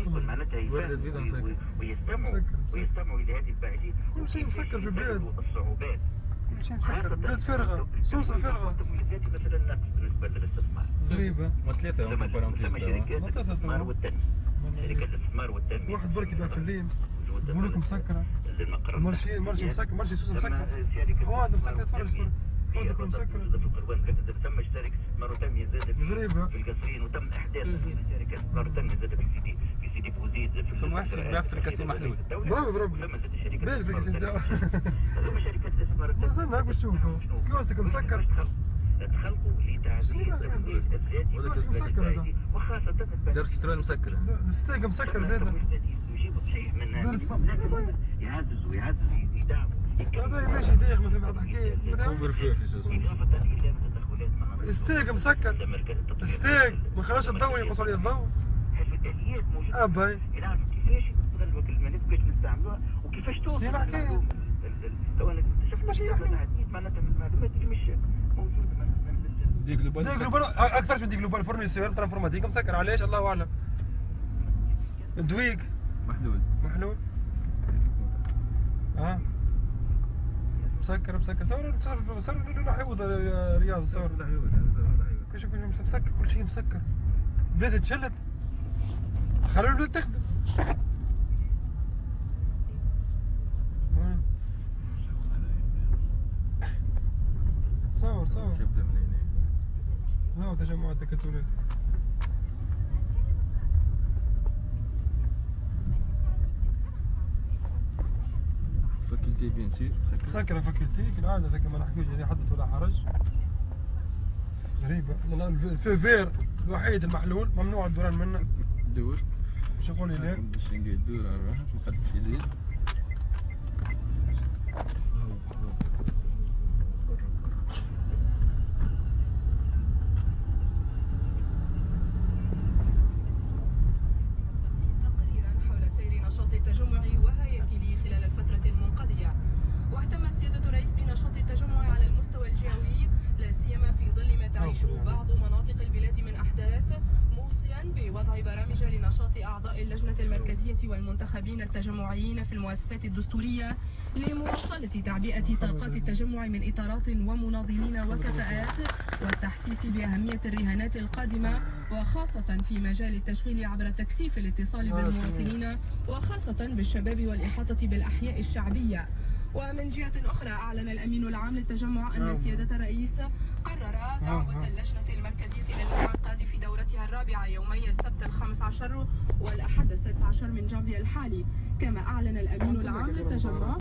معناتها ويستمعوا الى هذه الباحثين. كل شيء مسكر في البلاد، الصعوبات كل شيء مسكر، بلاد فارغه، سوسه فارغه. مثلا نقص بالنسبه للاستثمار غريبه. ما ثلاثه هم شركات الاستثمار والتنميه، شركات الاستثمار والتنميه. واحد برك يبيع في الليل، بنوك مسكره، مرشي مسكر، مرشي سوسه مسكر، واحد مسكر تفرج فندق مسكر. في القروان كانت تم شركه استثمار وتنميه زادت غريبه في القصرين، وتم احداث شركه استثمار وتنميه زادت في سيدي بوزيد. ثم واحد يبيع في الكاسي محلول. برافو بال في الكاسي نتاعو. هذوما شركات الاستثمار والتنميه. مازلنا هاك باش تشوفوا كيوسك مسكر. تخلقوا لتعزيز الذاتي مسكر وخاصه دار سترون مسكره، الستيك مسكر زاده. يجيبوا شيء من يعززوا يدعموا. هذا ماشي يديخ مثل ما تحكي اوفر في سوسه. الستيك مسكر، الستيك ما خرجش الضوء يقص عليه الضوء. الاليات موجوده اباي يعرفوا كيفاش نغلبوا الملف، كيفاش نستعملوها وكيفاش توصل تو انا اكتشفت عديد معناتها من المعلومات اللي مش موجوده. دي جلوبال اكثر من دي جلوبال فورنيسور ترى انفورماتيك مسكر علاش الله اعلم. دويك محلول مسكر صور راح يوض رياض صور كل شيء مسكر، كل شيء مسكر. بلاد تشلت، خلوا البلاد تخدم. صور ها تجمعات الكاثوليك. فاكولتي بيان سير مسكرة فاكولتي كالعادة، ذاك ما نحكيوش يعني حدث ولا حرج. غريبة. الفير الوحيد المحلول ممنوع الدوران منه. دور باش يقول لي ليه؟ باش ندور على روحك ما حدش يزيد. بعض مناطق البلاد من أحداث، موصيا بوضع برامج لنشاط أعضاء اللجنة المركزية والمنتخبين التجمعيين في المؤسسات الدستورية لمواصلة تعبئة طاقات التجمع من إطارات ومناضلين وكفاءات، والتحسيس بأهمية الرهانات القادمة، وخاصة في مجال التشغيل عبر تكثيف الاتصال بالمواطنين، وخاصة بالشباب والإحاطة بالأحياء الشعبية. ومن جهة أخرى أعلن الأمين العام للتجمع أن سيادة الرئيس قرر دعوة اللجنة المركزية للانعقاد في دورتها الرابعة يومي السبت 15 والأحد 16 من جانفي الحالي. كما أعلن الأمين العام للتجمع